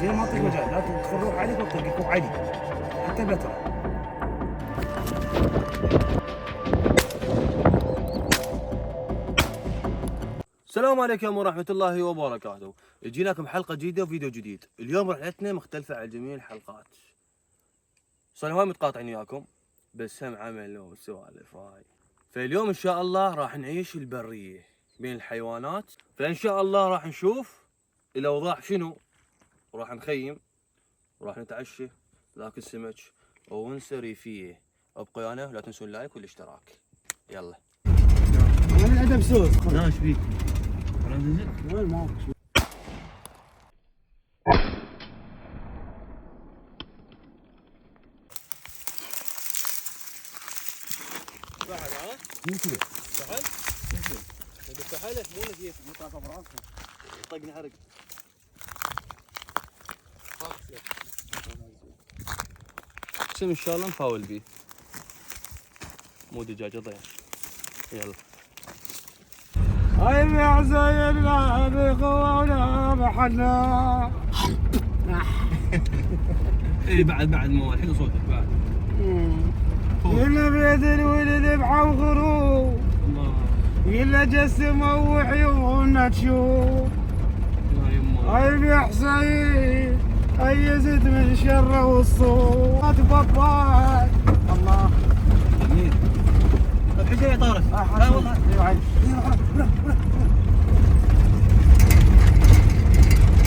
زين ما تعطيك مجال، لا تدخل روح عليك ولا تلقى عادي حتى بترة. السلام عليكم ورحمة الله وبركاته. جيناكم حلقة جديدة وفيديو جديد. اليوم رحلتنا مختلفة عن جميع الحلقات. صار هواي متقاطعين وياكم بس هم عمل وسوالف هاي. فاليوم ان شاء الله راح نعيش البرية بين الحيوانات، فان شاء الله راح نشوف الاوضاع شنو، وراح نخيم وراح نتعشى ناكل سمك ونسري فيه. ابقوا انا ولا تنسون اللايك والاشتراك. يلا. انا ادم سوس. لا ايش بيك؟ وين ما سهل ها؟ يمكن سهل؟ يمكن اذا سهلت مو نجيب مطاطا براسها. طقني حرق. قسم ان شاء الله نفاول بيه. مو دجاجة ضيع. يلا. هاي معزينا بخونا محنا. اي بعد مو الحين صوتك بعد. يلا بيد الولد بحو خروف، الله يلا جسمه وعيوننا تشوف. الله يمه. هاي يا حسين هاي زد من شره والصوت باباي. الله جميل. طيب حسين يا طارق. لا والله.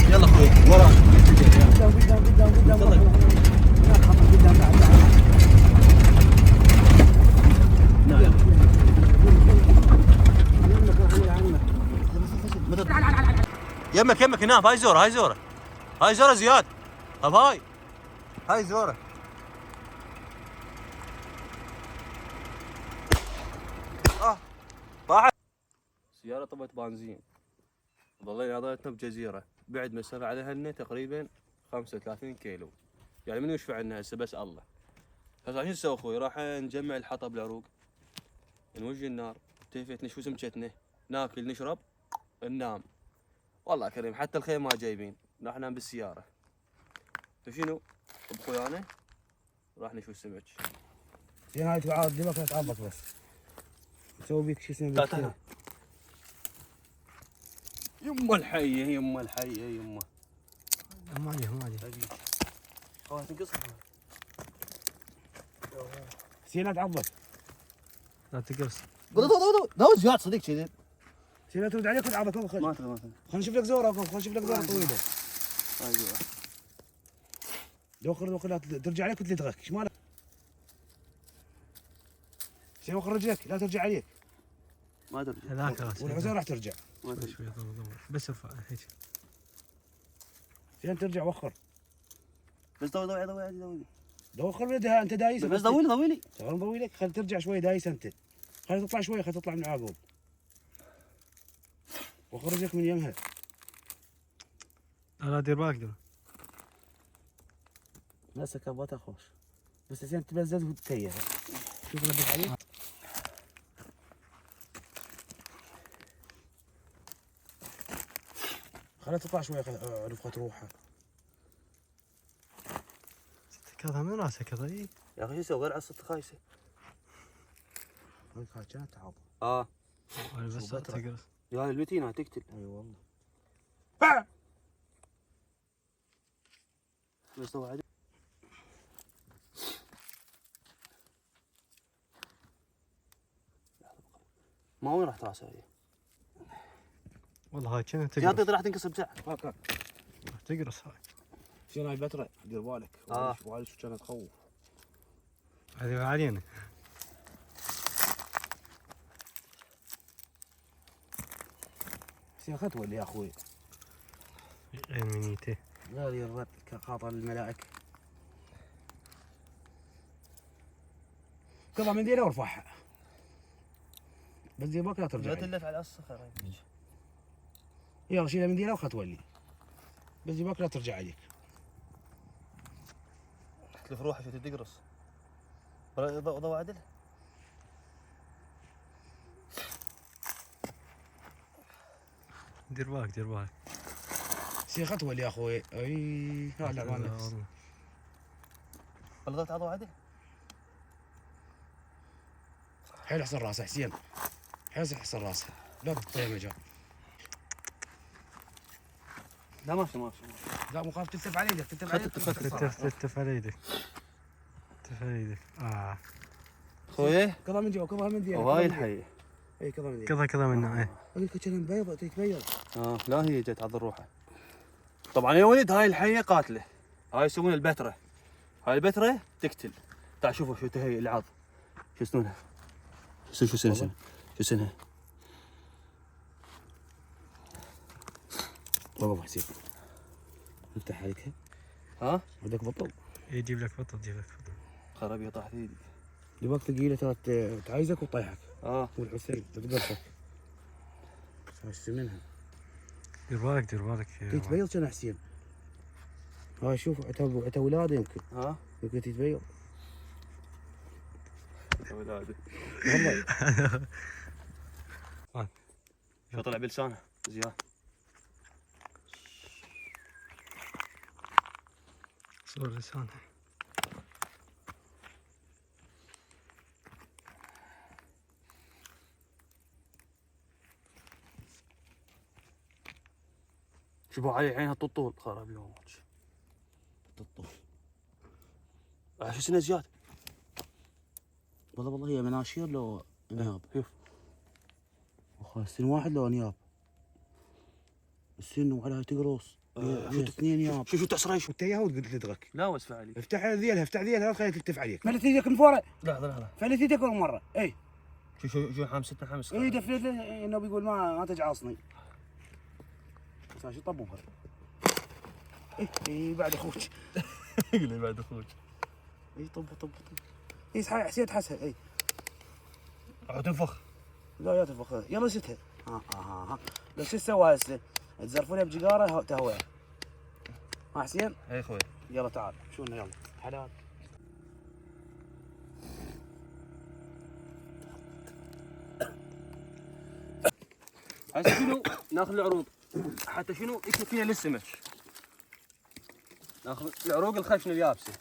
يلا اخوي وراك. قدام يمك هنا. هاي زوره زياد. طب هاي زوره. طاحت سيارة طبت بنزين. ظلينا ضلتنا بجزيرة بعد مسافة عليها لنا تقريبا 35 كيلو. يعني من يشفع لنا هسه بس الله. هسه شو نسوي اخوي؟ راح نجمع الحطب العروق، نوجي النار، تيفت نشوي سمكتنا، ناكل نشرب ننام. والله كريم حتى الخيم ما جايبين، راح ننام بالسيارة. فشنو؟ بخويانا راح نشوي السمك. زين هاي تعال دمك تعبط بس. نسوي بيك شو اسمه تعال. يمه الحية يمه. ما عليه خوات تنقصها. زين لا تعبط. لا تقص. داود زياد صديق كذي. زين لا ترد عليك وتعبط. ما تدري خلينا نشوف لك زوره طويله. ايوه. دوخر لا ترجع عليك وتلدغك. ايش مالك؟ زين وخر رجلك لا ترجع عليك. ما ادري. هذاك راس. والعزة راح ترجع. ما ادري. شوي ضم بس ارفع هيك. زين ترجع وخر. بس ضوي. دوخر بيدها انت دايس. بس ضوي لي. شغل نضوي لك. خلي ترجع شوي دايس انت. خلي تطلع شوي. خلي تطلع من العقب. وخر رجلك من يمها. لا دير بالك. لا سكبات اخوش. بس زين تبزز وتتيح. شوف ردك عليه. خليها تطلع شوي رفقة روحها. كذا من راسك هذا. يا اخي شو اسوي غير عصة خايسة. هاي كانت تعب. بس تقص. يا البتينة تقتل. اي والله. بس ضوي عدل. ما وين راحت راسها هي؟ والله هاي كانت يا تقرص. راح تنكسر بساعة. هاك تقرص هاي. شنو هاي بترة دير بالك. وهذه شو كانت تخوف. هذه علينا. زين خذ تولي يا اخوي. غير منيته. لا لي الرد كخاطر الملائكة. قطع منديله وارفعها. بس زي باك لا ترجع. لا تلف على الصخر. يلا شيلها منديله وخذ تولي. بس زي باك لا ترجع عليك. تلف روحها شو تقرص. ضوء عدل. دير بالك سي خطوه يا اخوي. اي لا ما نفس. بلغت عضو عادي. حيل احسن راسه حسين، حيل احسن راسه، لا تطير مجال. لا ماشي ماشي. لا مو خاف تلتف على يدك، تلتف على يدك. تلتف على يدك. تلتف على يدك. خويه كذا من جوا، كذا من ديالك. وهاي الحية. اي كذا من ديالك. كذا منه ايه. اقول لك كان بيضة تتبيض. لا هي جت عض روحها. طبعا يا ولد هاي الحية قاتلة. هاي يسمونها البترة. هاي البترة تقتل. تعال شوفوا شو تهي العض. شو سنونها؟ شو سنها؟ شو سنها؟ والله حسين. نفتح عليك. ها؟ بدك بطل. يجيب لك بطل، يجيب لك بطل. خرابي طاح في ايدي. دماغ ثقيلة ترى تعايزك وتطيحك. والحسين تقرصك. ايش منها؟ دير بالك دير بالك. تتبيض كان حسين. هاي شوف عتا ولاده يمكن. يمكن تتبيض. ولاده. والله. شو طلع بلسانه زياد. صور لسانه. شوفوا علي عينها طول خرابي وامك. تطول. شو سنة زياد؟ والله هي مناشير لو انياب. شوف. سن واحد لو انياب. السن وعليها تقرص. شو اثنين ياب. شو تعصريش؟ قلت اياها وقلت لدغك. لا واسفع عليك. افتح ذيلها، افتح ذيلها لا تخليها تلتف عليك. فلت ايدك من فوق. لحظة. فلت ايدك اول مرة. اي. شو حامستنا حامس. اي دفلت انه بيقول ما تجعصني. بس شو طبوها. اي بعد اخوك. اللي بعد اخوك. اي طب. اي حسيت حسها. اي. تنفخ. لا يا تنفخ. يلا ستها. ها. بس شو تسوي هسه؟ تزرفونها بجيجاره تهويها. ها حسين؟ اي اخوي. يلا تعال شوفنا يلا. حلال. هسه شنو ناخذ العروق حتى شنو يكون فيها للسمك. ناخذ العروق الخشنه اليابسه.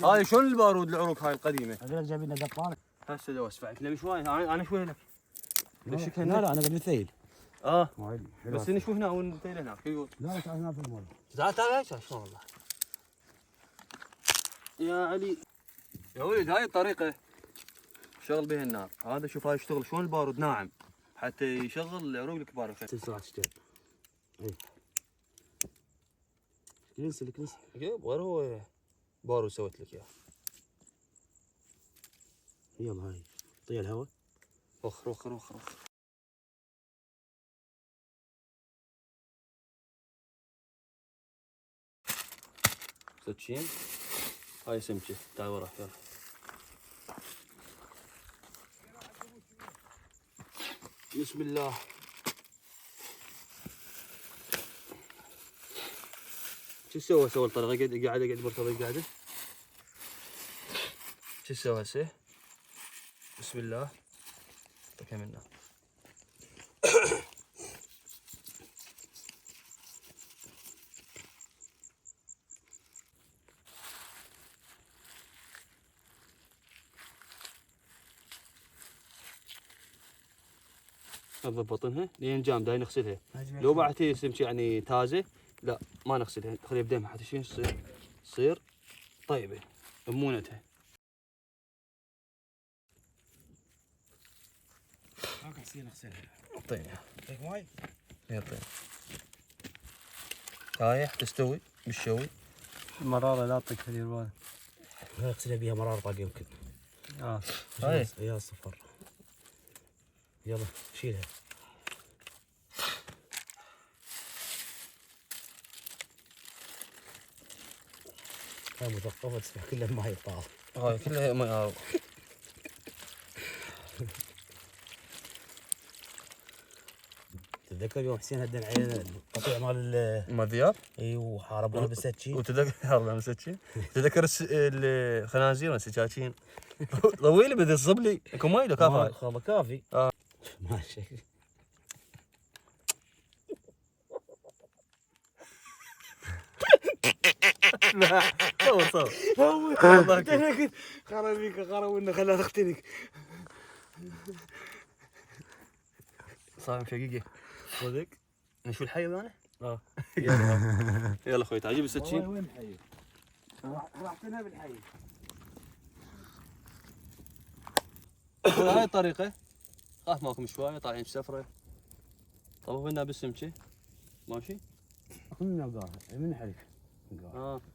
هاي شلون البارود العروق هاي القديمه؟ هذول جايبين لنا قطان. هسه لو اسفعك نبي شوي انا شوي هناك. لا انا قاعد مثيل. بس نشوي هنا ونتيل هناك يقول. لا تعال هنا في المول. تعال شلون والله. يا علي يا ولد هاي الطريقه شغل بها النار. هذا شوف هاي يشتغل شلون البارود ناعم حتى يشغل العروق الكبار. سرعة تشتغل. اي. الكنس. جيب غير هو بارود سويت لك اياه. يلا هاي طي الهواء. وخر. سكين هاي سمكه تعال ورا يلا. بسم الله. شو سوى الطريقه قاعد مرتضي قاعده. شو سوى هسه؟ بسم الله. كملنا. نضبطنها لين جام داي نغسلها. لو بعتي سمك يعني تازه لا ما نغسلها نخليها بدمها حتى شين تصير طيبه بمونتها. هاك حسين اغسلها. اعطيني. يعطيك ماي؟ يعطيني. رايح تستوي بالشوي. مرارة لا تطيك دير بالك. اغسلها بيها مرار طاق يمكن. هاي يا صفر. يلا شيلها. هاي مثقفة تسمح كلها ماي طال. هاي كلها ماء. تتذكر يوم حسين هدنا علينا القطيع مال ذياب؟ اي وحاربونا بالسكين. وتذكر مسكين؟ تذكر الخنازير والسكاكين طويله بدي تصب لي يكون ماي كافي. خابا كافي. ماشي. اسمع صور انا كنت خرب بيك خرب خلاها تختنق. صار شقيقي صدق نشوف الحي انا؟ اه يلا اخوي تعال جيب السكين. وين الحي؟ راح تنهب الحي. هاي الطريقة خاف ماكم شوية طالعين بسفرة طبوا لنا بالسمكة ماشي؟ من نقاها من الحي.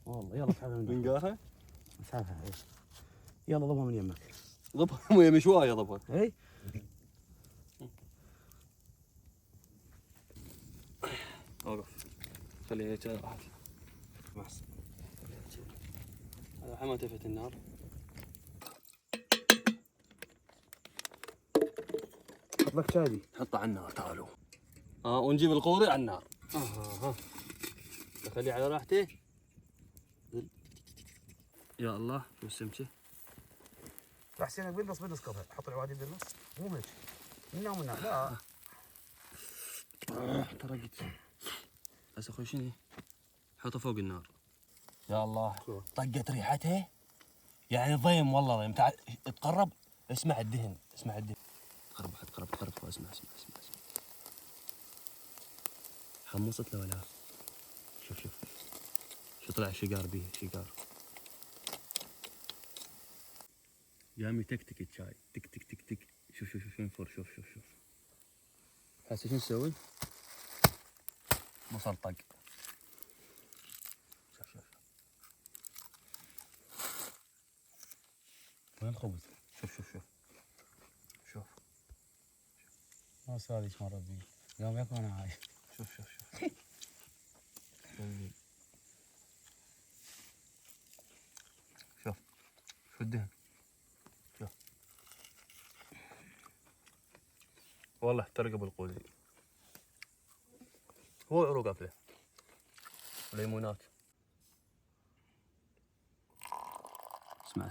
والله يلا اسحبها من بنقاها اسحبها. يلا ضبها من يمك. ضبها ويا مشواية ضبها. اي اوقف خليها هيك راحت. هذا حما تفت النار. حط لك شاي. حطه على النار تعالوا. ونجيب القوري على النار. نخليه على راحته. يا الله شو السمكة. راح حسين بالنص قطع. حط العوادي بالنص مو هيك. من هنا لا. احترقت. هسه اخوي شنو؟ حطه فوق النار. يا الله طقت ريحتها يعني ضيم والله ضيم. تعال تقرب اسمع الدهن اسمع الدهن. قرب اسمع حمصت له ولا شوف شو طلع شقار بيه شقار. قام يتكتك الشاي تك تك تك تك. شوف ينفر شوف هسه شو نسوي؟ بصل طق. وين الخبز؟ شوف ما ساليش مرة بي. قام ياكل انا عايش. شوف شوف الدهن شوف والله احترق بالقوزي. هو عروق ابله ليمونات. اسمع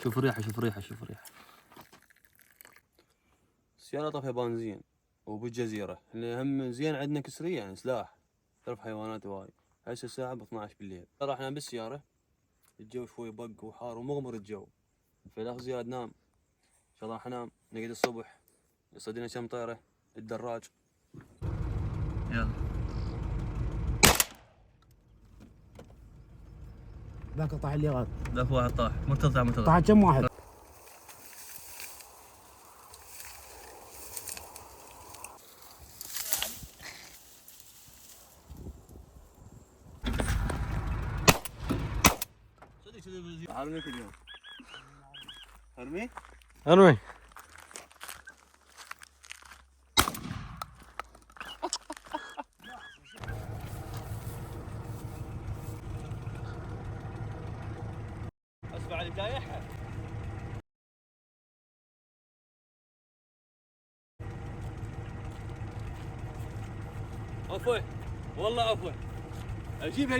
شوف الريحه السيارة طفها بنزين وبالجزيرة احنا هم زين عندنا كسرية يعني سلاح تعرف حيوانات هواي. هسه الساعة ب 12 بالليل رحنا بالسيارة الجو شوي بق وحار ومغمر الجو. فالاخ زياد نام ان شاء الله راح انام نقعد الصبح صدينا كم طيرة الدراج. يلا ذاك طاح اللي غاد. ذاك واحد طاح مرتضى طاح كم واحد؟ ارميك اليوم ارمي اسمع اللي جايحها. عفوا والله عفوا اجيبها